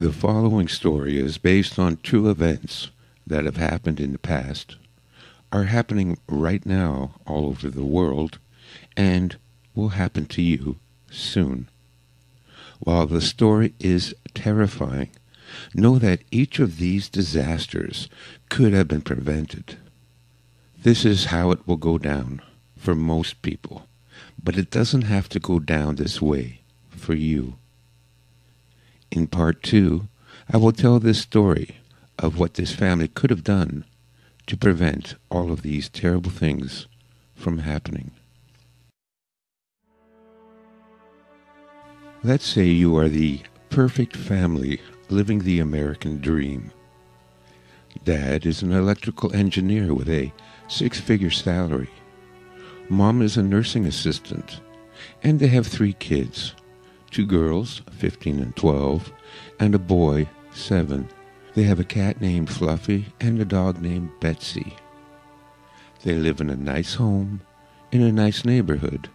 The following story is based on true events that have happened in the past, are happening right now all over the world, and will happen to you soon. While the story is terrifying, know that each of these disasters could have been prevented. This is how it will go down for most people, but it doesn't have to go down this way for you. In part 2, I will tell this story of what this family could have done to prevent all of these terrible things from happening. Let's say you are the perfect family living the American dream. Dad is an electrical engineer with a six-figure salary. Mom is a nursing assistant, and they have 3 kids. 2 girls, 15 and 12, and a boy, 7. They have a cat named Fluffy and a dog named Betsy. They live in a nice home, in a nice neighborhood,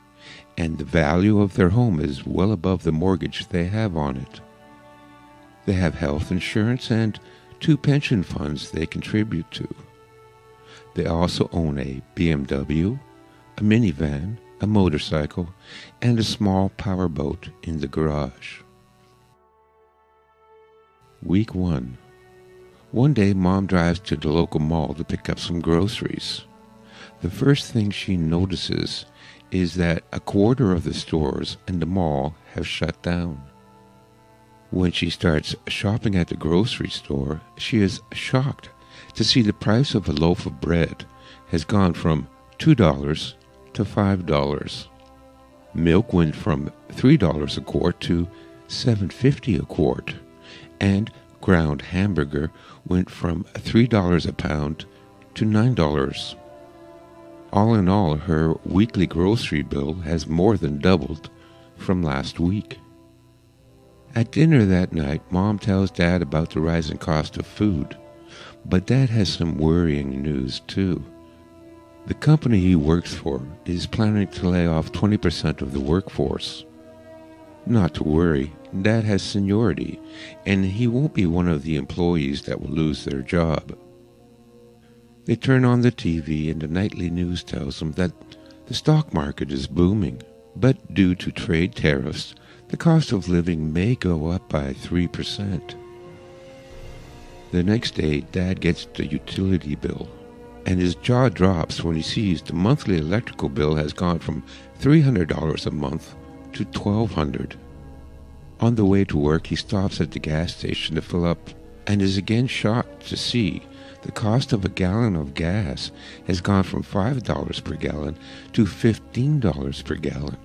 and the value of their home is well above the mortgage they have on it. They have health insurance and 2 pension funds they contribute to. They also own a BMW, a minivan, a motorcycle, and a small powerboat in the garage. Week 1. One day, Mom drives to the local mall to pick up some groceries. The first thing she notices is that a quarter of the stores in the mall have shut down. When she starts shopping at the grocery store, she is shocked to see the price of a loaf of bread has gone from $2 to $5. Milk went from $3 a quart to $7.50 a quart, and ground hamburger went from $3 a pound to $9. All in all, her weekly grocery bill has more than doubled from last week. At dinner that night, Mom tells Dad about the rising cost of food, but Dad has some worrying news too. The company he works for is planning to lay off 20% of the workforce. Not to worry, Dad has seniority, and he won't be one of the employees that will lose their job. They turn on the TV and the nightly news tells them that the stock market is booming, but due to trade tariffs, the cost of living may go up by 3%. The next day, Dad gets the utility bill, and his jaw drops when he sees the monthly electrical bill has gone from $300 a month to $1,200. On the way to work, he stops at the gas station to fill up and is again shocked to see the cost of a gallon of gas has gone from $5 per gallon to $15 per gallon.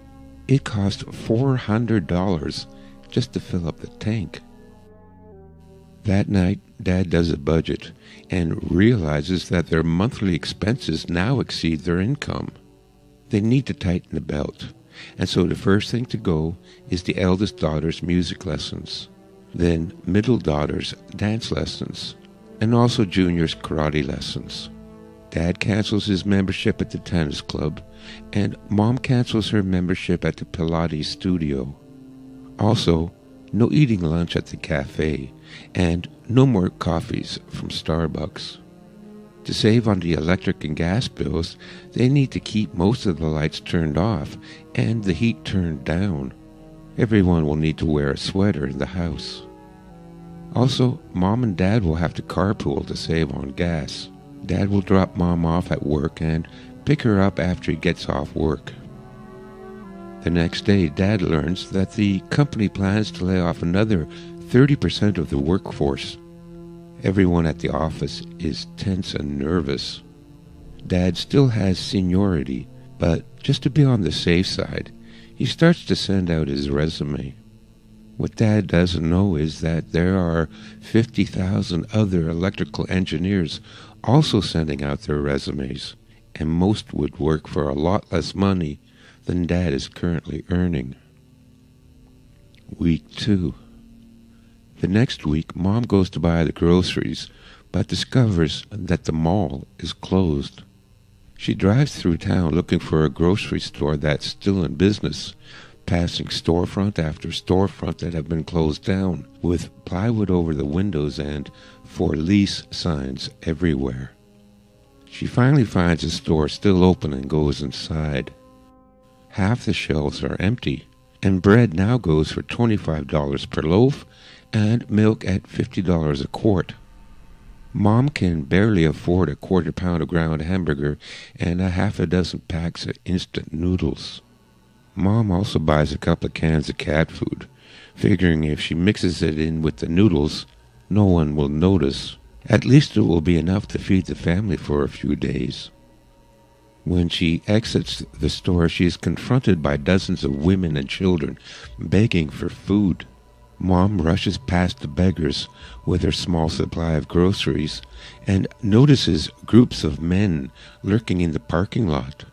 It costs $400 just to fill up the tank. That night, Dad does a budget and realizes that their monthly expenses now exceed their income. They need to tighten the belt, and so the first thing to go is the eldest daughter's music lessons, then middle daughter's dance lessons, and also junior's karate lessons. Dad cancels his membership at the tennis club, and Mom cancels her membership at the Pilates studio. Also, no eating lunch at the cafe, and no more coffees from Starbucks. To save on the electric and gas bills, they need to keep most of the lights turned off and the heat turned down. Everyone will need to wear a sweater in the house. Also, Mom and Dad will have to carpool to save on gas. Dad will drop Mom off at work and pick her up after he gets off work. The next day, Dad learns that the company plans to lay off another 30% of the workforce. Everyone at the office is tense and nervous. Dad still has seniority, but just to be on the safe side, he starts to send out his resume. What Dad doesn't know is that there are 50,000 other electrical engineers also sending out their resumes, and most would work for a lot less money than Dad is currently earning. Week 2. The next week, Mom goes to buy the groceries, but discovers that the mall is closed. She drives through town looking for a grocery store that's still in business, passing storefront after storefront that have been closed down, with plywood over the windows and for lease signs everywhere. She finally finds a store still open and goes inside. Half the shelves are empty, and bread now goes for $25 per loaf and milk at $50 a quart. Mom can barely afford a quarter pound of ground hamburger and a half a dozen packs of instant noodles. Mom also buys a couple of cans of cat food, figuring if she mixes it in with the noodles, no one will notice. At least it will be enough to feed the family for a few days. When she exits the store, she is confronted by dozens of women and children begging for food. Mom rushes past the beggars with her small supply of groceries and notices groups of men lurking in the parking lot.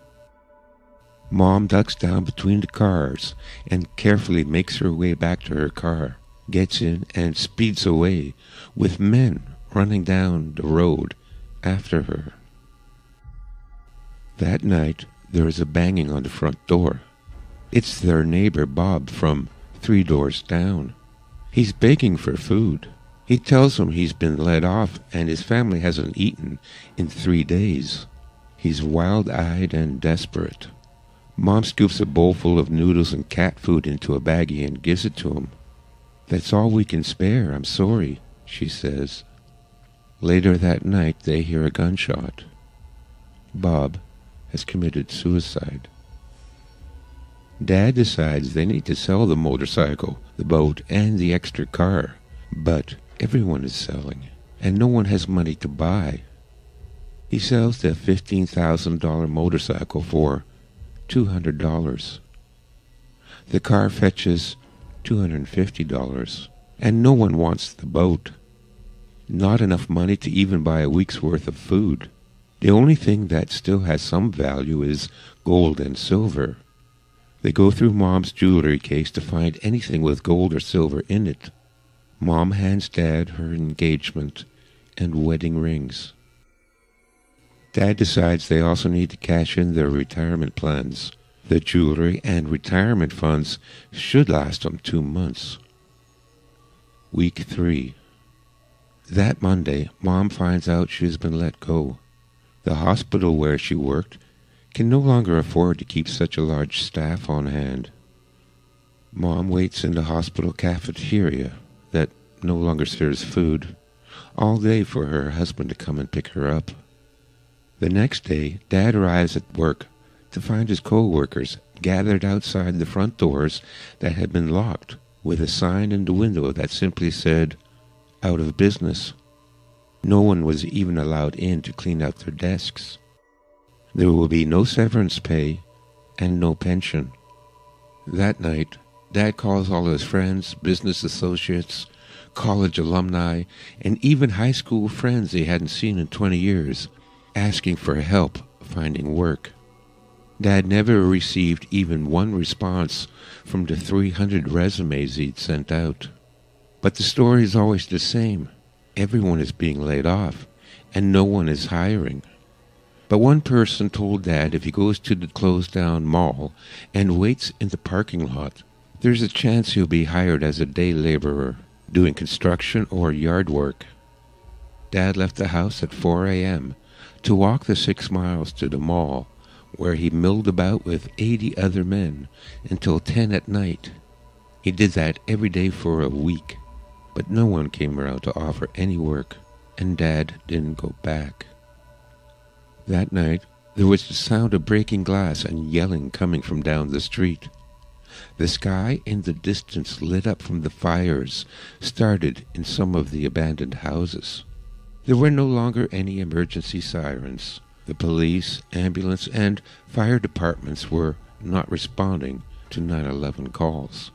Mom ducks down between the cars and carefully makes her way back to her car, gets in and speeds away, with men running down the road after her. That night, there is a banging on the front door. It's their neighbor Bob from 3 doors down. He's begging for food. He tells them he's been let off and his family hasn't eaten in 3 days. He's wild-eyed and desperate. Mom scoops a bowl full of noodles and cat food into a baggie and gives it to him. "That's all we can spare, I'm sorry," she says. Later that night, they hear a gunshot. Bob has committed suicide. Dad decides they need to sell the motorcycle, the boat, and the extra car. But everyone is selling, and no one has money to buy. He sells the $15,000 motorcycle for $200. The car fetches $250, and no one wants the boat. Not enough money to even buy a week's worth of food. The only thing that still has some value is gold and silver. They go through Mom's jewelry case to find anything with gold or silver in it. Mom hands Dad her engagement and wedding rings. Dad decides they also need to cash in their retirement plans. The jewelry and retirement funds should last them 2 months. Week 3. That Monday, Mom finds out she has been let go. The hospital where she worked can no longer afford to keep such a large staff on hand. Mom waits in the hospital cafeteria that no longer serves food all day for her husband to come and pick her up. The next day, Dad arrives at work to find his co-workers gathered outside the front doors that had been locked, with a sign in the window that simply said, "Out of business." No one was even allowed in to clean out their desks. There will be no severance pay and no pension. That night, Dad calls all his friends, business associates, college alumni, and even high school friends he hadn't seen in 20 years, asking for help finding work. Dad never received even one response from the 300 resumes he'd sent out. But the story is always the same. Everyone is being laid off, and no one is hiring. But one person told Dad if he goes to the closed-down mall and waits in the parking lot, there's a chance he'll be hired as a day laborer, doing construction or yard work. Dad left the house at 4 a.m. to walk the 6 miles to the mall, where he milled about with 80 other men until 10 at night. He did that every day for a week, but no one came around to offer any work, and Dad didn't go back. That night, there was the sound of breaking glass and yelling coming from down the street. The sky in the distance lit up from the fires started in some of the abandoned houses. There were no longer any emergency sirens. The police, ambulance, and fire departments were not responding to 911 calls.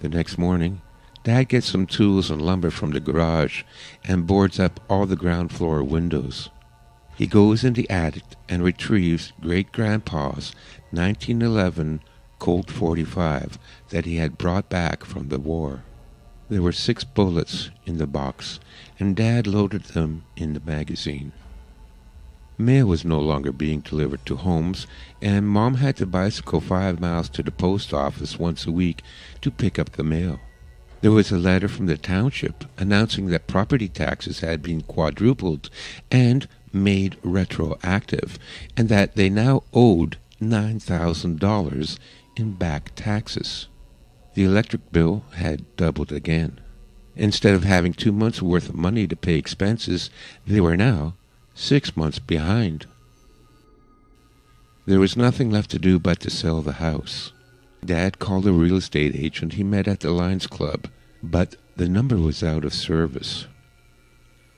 The next morning, Dad gets some tools and lumber from the garage and boards up all the ground floor windows. He goes in the attic and retrieves Great-Grandpa's 1911 Colt .45 that he had brought back from the war. There were 6 bullets in the box, and Dad loaded them in the magazine. Mail was no longer being delivered to homes, and Mom had to bicycle 5 miles to the post office once a week to pick up the mail. There was a letter from the township announcing that property taxes had been quadrupled and made retroactive, and that they now owed $9,000 in back taxes. The electric bill had doubled again. Instead of having 2 months' worth of money to pay expenses, they were now 6 months behind. There was nothing left to do but to sell the house. Dad called a real estate agent he met at the Lions Club, but the number was out of service.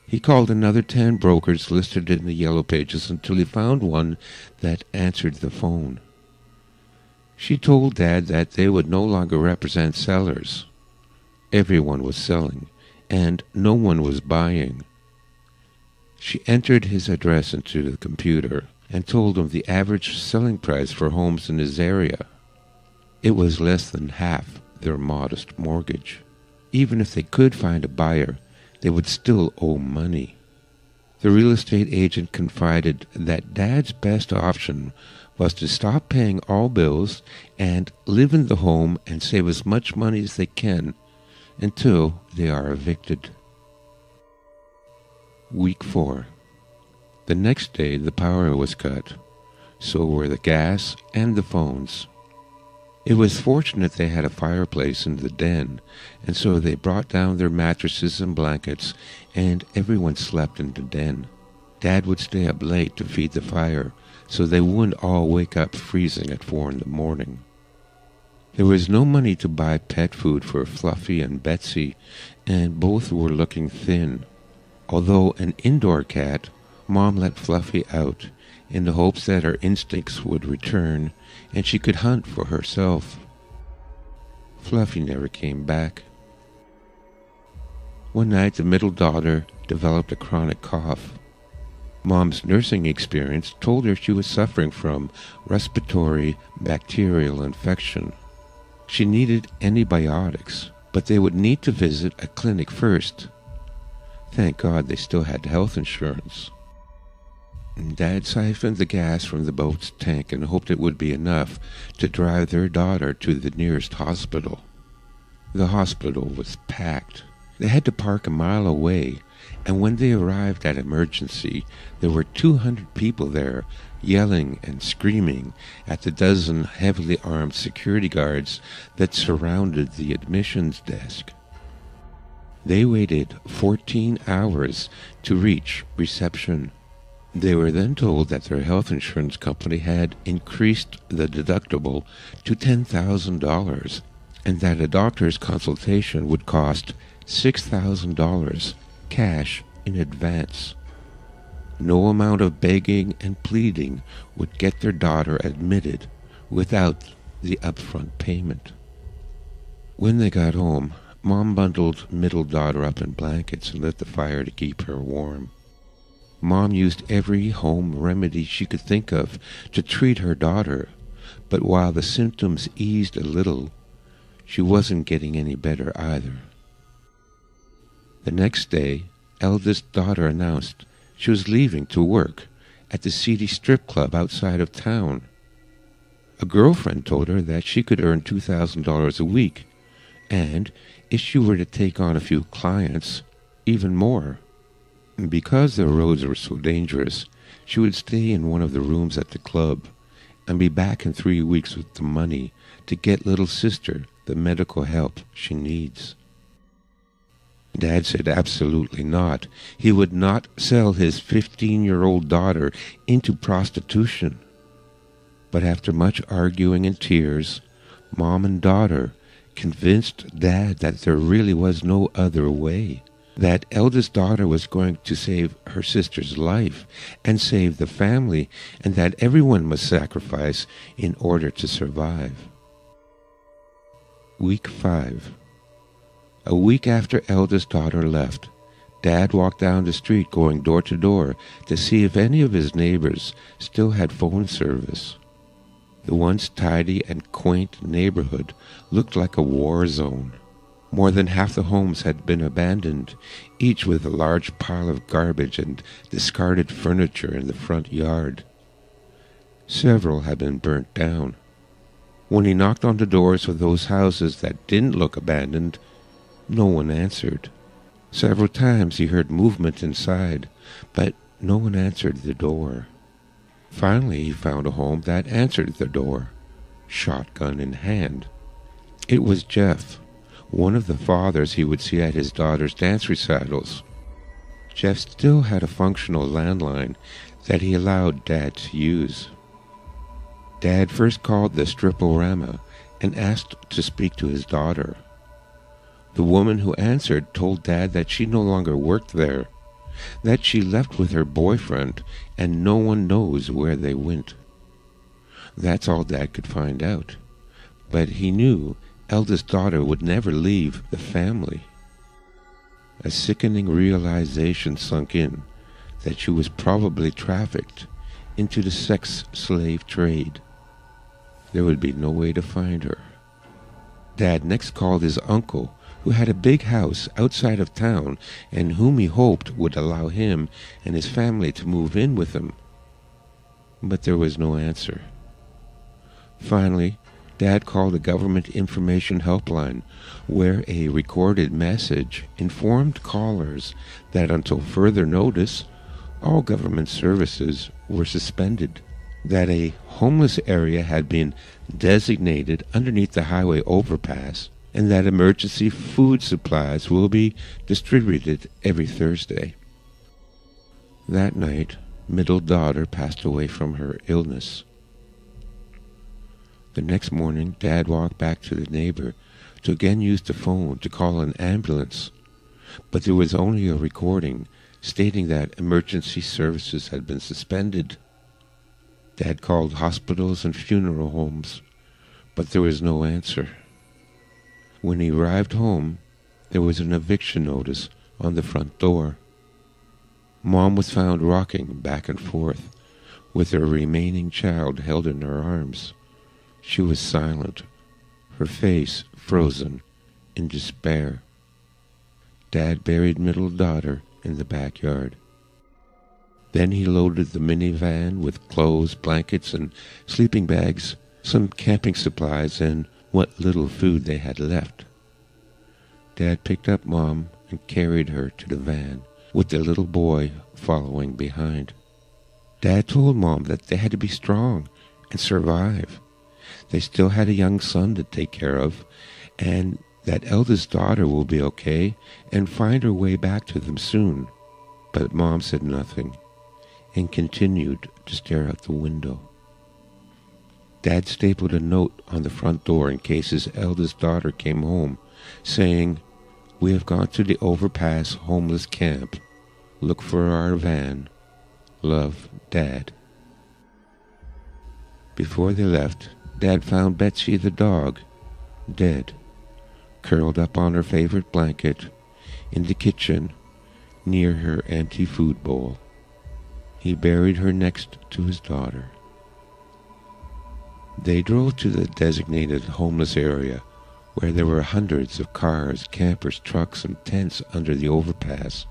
He called another 10 brokers listed in the Yellow Pages until he found one that answered the phone. She told Dad that they would no longer represent sellers. Everyone was selling, and no one was buying. She entered his address into the computer and told him the average selling price for homes in his area. It was less than half their modest mortgage. Even if they could find a buyer, they would still owe money. The real estate agent confided that Dad's best option was to stop paying all bills and live in the home and save as much money as they can until they are evicted. Week 4. The next day the power was cut. So were the gas and the phones. It was fortunate they had a fireplace in the den, and so they brought down their mattresses and blankets, and everyone slept in the den. Dad would stay up late to feed the fire, so they wouldn't all wake up freezing at 4 in the morning. There was no money to buy pet food for Fluffy and Betsy, and both were looking thin. Although an indoor cat, Mom let Fluffy out, in the hopes that her instincts would return and she could hunt for herself. Fluffy never came back. One night the middle daughter developed a chronic cough. Mom's nursing experience told her she was suffering from respiratory bacterial infection. She needed antibiotics, but they would need to visit a clinic first. Thank God they still had health insurance. Dad siphoned the gas from the boat's tank and hoped it would be enough to drive their daughter to the nearest hospital. The hospital was packed. They had to park a mile away, and when they arrived at emergency, there were 200 people there, yelling and screaming at the dozen heavily armed security guards that surrounded the admissions desk. They waited 14 hours to reach reception. They were then told that their health insurance company had increased the deductible to $10,000 and that a doctor's consultation would cost $6,000 cash in advance. No amount of begging and pleading would get their daughter admitted without the upfront payment. When they got home, Mom bundled middle daughter up in blankets and lit the fire to keep her warm. Mom used every home remedy she could think of to treat her daughter, but while the symptoms eased a little, she wasn't getting any better either. The next day, eldest daughter announced she was leaving to work at the seedy strip club outside of town. A girlfriend told her that she could earn $2,000 a week, and if she were to take on a few clients, even more. Because the roads were so dangerous, she would stay in one of the rooms at the club and be back in 3 weeks with the money to get little sister the medical help she needs. Dad said absolutely not. He would not sell his 15-year-old daughter into prostitution. But after much arguing and tears, Mom and daughter convinced Dad that there really was no other way. That eldest daughter was going to save her sister's life and save the family, and that everyone must sacrifice in order to survive. Week 5. A week after eldest daughter left, Dad walked down the street going door to door to see if any of his neighbors still had phone service. The once tidy and quaint neighborhood looked like a war zone. More than half the homes had been abandoned, each with a large pile of garbage and discarded furniture in the front yard. Several had been burnt down. When he knocked on the doors of those houses that didn't look abandoned, no one answered. Several times he heard movement inside, but no one answered the door. Finally, he found a home that answered the door, shotgun in hand. It was Jeff, one of the fathers he would see at his daughter's dance recitals. Jeff still had a functional landline that he allowed Dad to use. Dad first called the Strip-O-Rama and asked to speak to his daughter. The woman who answered told Dad that she no longer worked there, that she left with her boyfriend and no one knows where they went. That's all Dad could find out, but he knew eldest daughter would never leave the family. A sickening realization sunk in that she was probably trafficked into the sex slave trade. There would be no way to find her. Dad next called his uncle, who had a big house outside of town and whom he hoped would allow him and his family to move in with him. But there was no answer. Finally, Dad called a government information helpline, where a recorded message informed callers that until further notice, all government services were suspended, that a homeless area had been designated underneath the highway overpass, and that emergency food supplies will be distributed every Thursday. That night, middle daughter passed away from her illness. The next morning, Dad walked back to the neighbor to again use the phone to call an ambulance, but there was only a recording stating that emergency services had been suspended. Dad called hospitals and funeral homes, but there was no answer. When he arrived home, there was an eviction notice on the front door. Mom was found rocking back and forth, with her remaining child held in her arms. She was silent, her face frozen in despair. Dad buried middle daughter in the backyard. Then he loaded the minivan with clothes, blankets, and sleeping bags, some camping supplies, and what little food they had left. Dad picked up Mom and carried her to the van, with the little boy following behind. Dad told Mom that they had to be strong and survive. They still had a young son to take care of, and that eldest daughter will be okay and find her way back to them soon. But Mom said nothing and continued to stare out the window. Dad stapled a note on the front door in case his eldest daughter came home, saying, "We have gone to the overpass homeless camp. Look for our van. Love, Dad." Before they left, Dad found Betsy the dog, dead, curled up on her favorite blanket, in the kitchen, near her empty food bowl. He buried her next to his daughter. They drove to the designated homeless area, where there were hundreds of cars, campers, trucks, and tents under the overpass.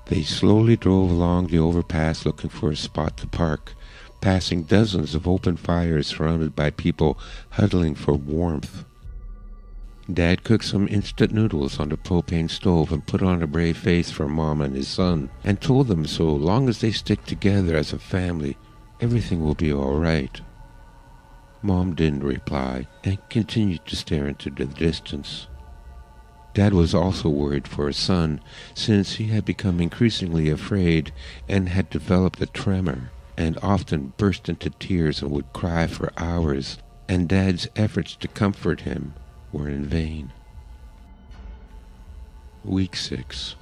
They slowly drove along the overpass looking for a spot to park, passing dozens of open fires surrounded by people huddling for warmth. Dad cooked some instant noodles on the propane stove and put on a brave face for Mom and his son, and told them so long as they stick together as a family, everything will be all right. Mom didn't reply and continued to stare into the distance. Dad was also worried for his son, since he had become increasingly afraid and had developed a tremor, and often burst into tears and would cry for hours, and Dad's efforts to comfort him were in vain. Week 6.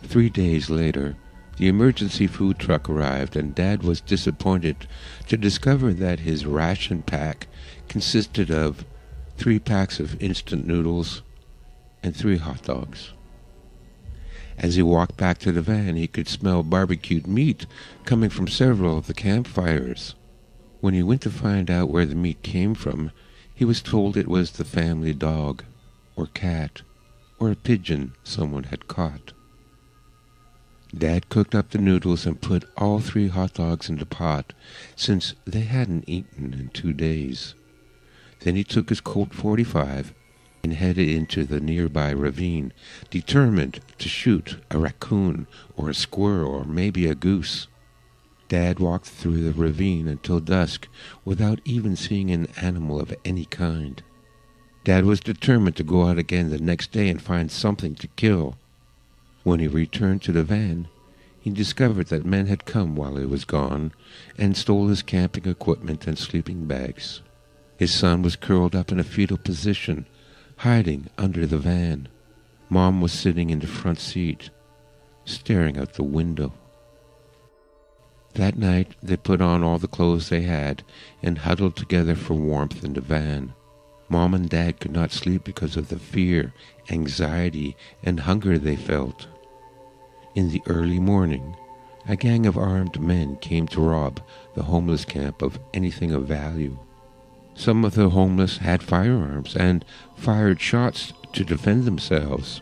3 days later, the emergency food truck arrived, and Dad was disappointed to discover that his ration pack consisted of 3 packs of instant noodles and 3 hot dogs. As he walked back to the van, he could smell barbecued meat coming from several of the campfires. When he went to find out where the meat came from, he was told it was the family dog, or cat, or a pigeon someone had caught. Dad cooked up the noodles and put all 3 hot dogs in the pot, since they hadn't eaten in 2 days. Then he took his Colt 45 and headed into the nearby ravine, determined to shoot a raccoon or a squirrel or maybe a goose. Dad walked through the ravine until dusk without even seeing an animal of any kind. Dad was determined to go out again the next day and find something to kill. When he returned to the van, he discovered that men had come while he was gone and stole his camping equipment and sleeping bags. His son was curled up in a fetal position, hiding under the van. Mom was sitting in the front seat, staring out the window. That night, they put on all the clothes they had and huddled together for warmth in the van. Mom and Dad could not sleep because of the fear, anxiety, and hunger they felt. In the early morning, a gang of armed men came to rob the homeless camp of anything of value. Some of the homeless had firearms and fired shots to defend themselves,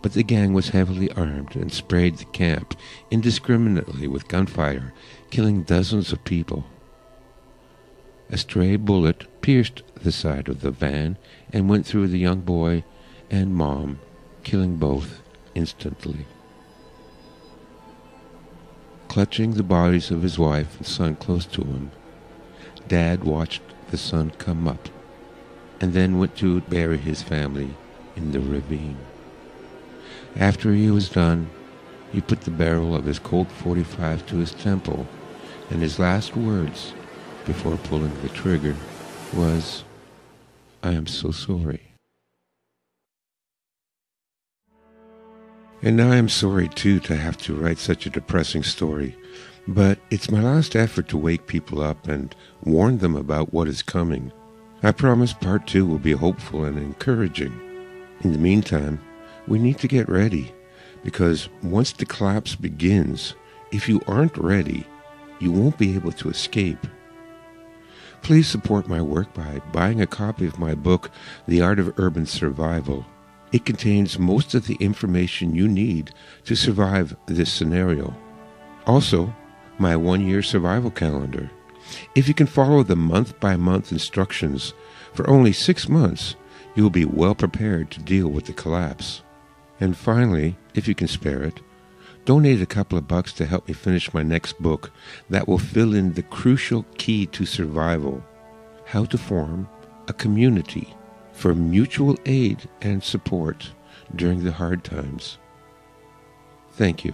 but the gang was heavily armed and sprayed the camp indiscriminately with gunfire, killing dozens of people. A stray bullet pierced the side of the van and went through the young boy and Mom, killing both instantly. Clutching the bodies of his wife and son close to him, Dad watched the sun come up and then went to bury his family in the ravine. After he was done, he put the barrel of his Colt 45 to his temple, and his last words before pulling the trigger was, "I am so sorry." And I am sorry, too, to have to write such a depressing story, but it's my last effort to wake people up and warn them about what is coming. I promise part 2 will be hopeful and encouraging. In the meantime, we need to get ready, because once the collapse begins, if you aren't ready, you won't be able to escape. Please support my work by buying a copy of my book, The Art of Urban Survival. It contains most of the information you need to survive this scenario. Also, my 1-year survival calendar. If you can follow the month-by-month instructions for only 6 months, you will be well prepared to deal with the collapse. And finally, if you can spare it, donate a couple of bucks to help me finish my next book that will fill in the crucial key to survival: how to form a community for mutual aid and support during the hard times. Thank you.